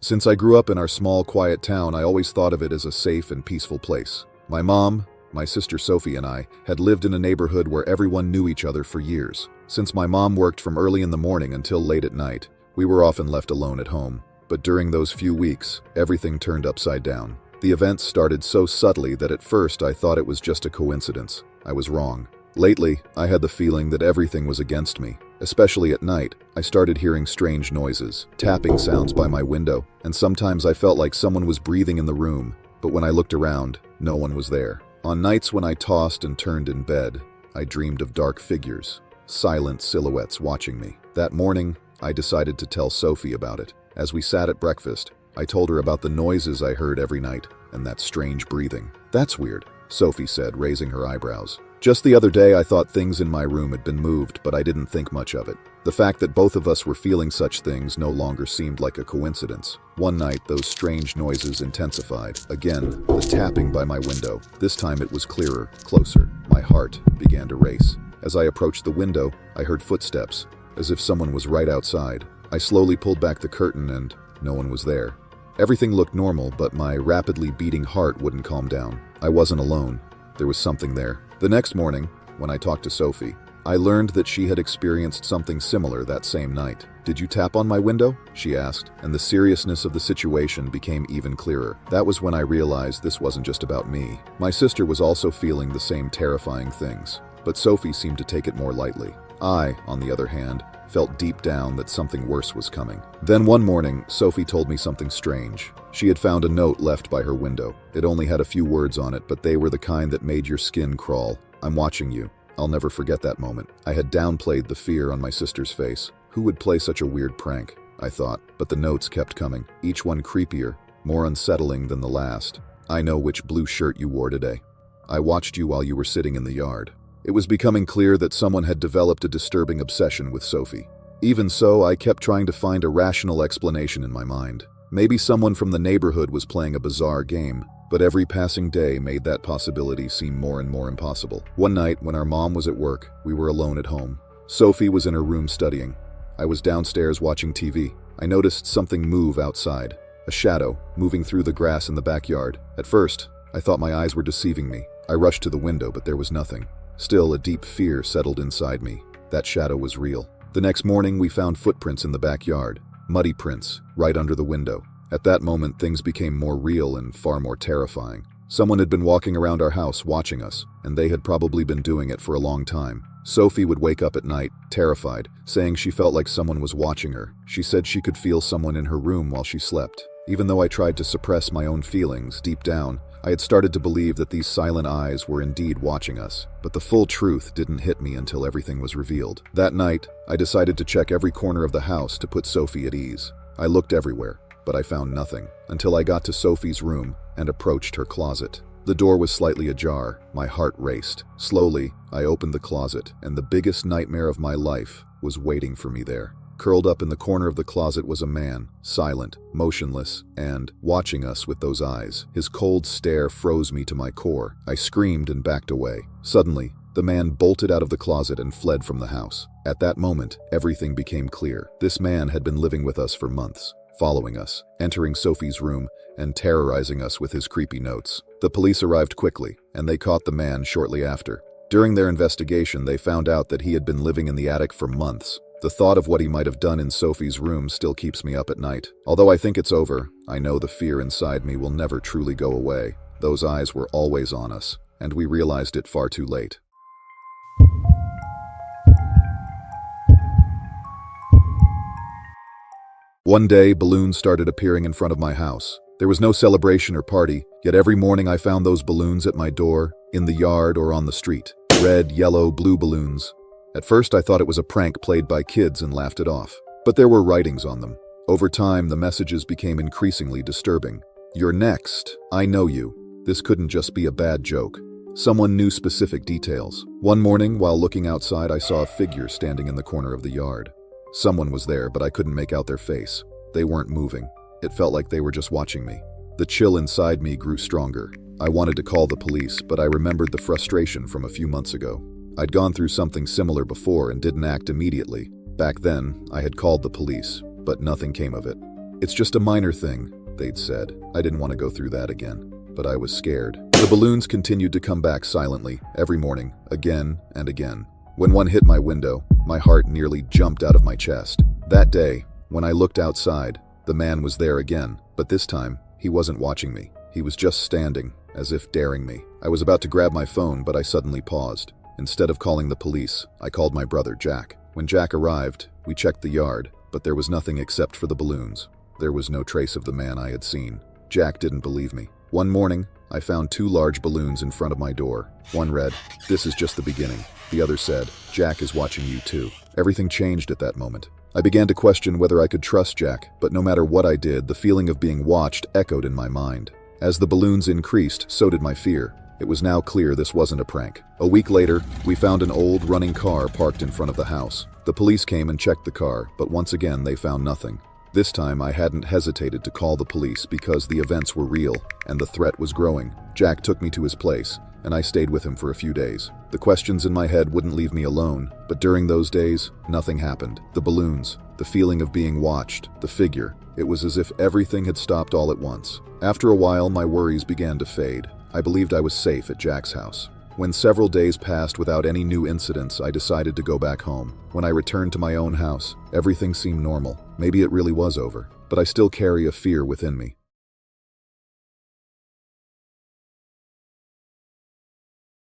Since I grew up in our small, quiet town, I always thought of it as a safe and peaceful place. My mom, my sister Sophie, and I had lived in a neighborhood where everyone knew each other for years. Since my mom worked from early in the morning until late at night, we were often left alone at home. But during those few weeks, everything turned upside down. The events started so subtly that at first I thought it was just a coincidence. I was wrong. Lately, I had the feeling that everything was against me. Especially at night, I started hearing strange noises, tapping sounds by my window, and sometimes I felt like someone was breathing in the room, but when I looked around, no one was there. On nights when I tossed and turned in bed, I dreamed of dark figures, silent silhouettes watching me. That morning, I decided to tell Sophie about it. As we sat at breakfast, I told her about the noises I heard every night and that strange breathing. "That's weird," Sophie said, raising her eyebrows. "Just the other day I thought things in my room had been moved, but I didn't think much of it." The fact that both of us were feeling such things no longer seemed like a coincidence. One night, those strange noises intensified. Again, the tapping by my window. This time it was clearer, closer. My heart began to race. As I approached the window, I heard footsteps, as if someone was right outside. I slowly pulled back the curtain and no one was there. Everything looked normal, but my rapidly beating heart wouldn't calm down. I wasn't alone. There was something there. The next morning, when I talked to Sophie, I learned that she had experienced something similar that same night. "Did you tap on my window?" she asked, and the seriousness of the situation became even clearer. That was when I realized this wasn't just about me. My sister was also feeling the same terrifying things, but Sophie seemed to take it more lightly. I, on the other hand, felt deep down that something worse was coming. Then one morning, Sophie told me something strange. She had found a note left by her window. It only had a few words on it, but they were the kind that made your skin crawl. "I'm watching you." I'll never forget that moment. I had downplayed the fear on my sister's face. Who would play such a weird prank? I thought, but the notes kept coming, each one creepier, more unsettling than the last. "I know which blue shirt you wore today. I watched you while you were sitting in the yard." It was becoming clear that someone had developed a disturbing obsession with Sophie. Even so, I kept trying to find a rational explanation in my mind. Maybe someone from the neighborhood was playing a bizarre game, but every passing day made that possibility seem more and more impossible. One night, when our mom was at work, we were alone at home. Sophie was in her room studying. I was downstairs watching TV. I noticed something move outside, a shadow moving through the grass in the backyard. At first, I thought my eyes were deceiving me. I rushed to the window, but there was nothing. Still, a deep fear settled inside me. That shadow was real. The next morning, we found footprints in the backyard, muddy prints, right under the window. At that moment, things became more real and far more terrifying. Someone had been walking around our house watching us, and they had probably been doing it for a long time. Sophie would wake up at night, terrified, saying she felt like someone was watching her. She said she could feel someone in her room while she slept. Even though I tried to suppress my own feelings, deep down, I had started to believe that these silent eyes were indeed watching us. But the full truth didn't hit me until everything was revealed. That night, I decided to check every corner of the house to put Sophie at ease. I looked everywhere, but I found nothing, until I got to Sophie's room and approached her closet. The door was slightly ajar. My heart raced. Slowly, I opened the closet, and the biggest nightmare of my life was waiting for me there. Curled up in the corner of the closet was a man, silent, motionless, and watching us with those eyes. His cold stare froze me to my core. I screamed and backed away. Suddenly, the man bolted out of the closet and fled from the house. At that moment, everything became clear. This man had been living with us for months, following us, entering Sophie's room, and terrorizing us with his creepy notes. The police arrived quickly, and they caught the man shortly after. During their investigation, they found out that he had been living in the attic for months. The thought of what he might have done in Sophie's room still keeps me up at night. Although I think it's over, I know the fear inside me will never truly go away. Those eyes were always on us, and we realized it far too late. One day, balloons started appearing in front of my house. There was no celebration or party, yet every morning I found those balloons at my door, in the yard, or on the street. Red, yellow, blue balloons. At first I thought it was a prank played by kids and laughed it off. But there were writings on them. Over time, the messages became increasingly disturbing. "You're next. I know you." This couldn't just be a bad joke. Someone knew specific details. One morning, while looking outside, I saw a figure standing in the corner of the yard. Someone was there, but I couldn't make out their face. They weren't moving. It felt like they were just watching me. The chill inside me grew stronger. I wanted to call the police, but I remembered the frustration from a few months ago. I'd gone through something similar before and didn't act immediately. Back then, I had called the police, but nothing came of it. "It's just a minor thing," they'd said. I didn't want to go through that again, but I was scared. The balloons continued to come back silently, every morning, again and again. When one hit my window, my heart nearly jumped out of my chest. That day, when I looked outside, the man was there again, but this time, he wasn't watching me. He was just standing, as if daring me. I was about to grab my phone, but I suddenly paused. Instead of calling the police, I called my brother, Jack. When Jack arrived, we checked the yard, but there was nothing except for the balloons. There was no trace of the man I had seen. Jack didn't believe me. One morning, I found 2 large balloons in front of my door. One read, "This is just the beginning." The other said, "Jack is watching you too." Everything changed at that moment. I began to question whether I could trust Jack, but no matter what I did, the feeling of being watched echoed in my mind. As the balloons increased, so did my fear. It was now clear this wasn't a prank. A week later, we found an old running car parked in front of the house. The police came and checked the car, but once again they found nothing. This time I hadn't hesitated to call the police because the events were real and the threat was growing. Jack took me to his place, and I stayed with him for a few days. The questions in my head wouldn't leave me alone, but during those days, nothing happened. The balloons, the feeling of being watched, the figure, it was as if everything had stopped all at once. After a while, my worries began to fade. I believed I was safe at Jack's house. When several days passed without any new incidents, I decided to go back home. When I returned to my own house, everything seemed normal. Maybe it really was over, but I still carry a fear within me.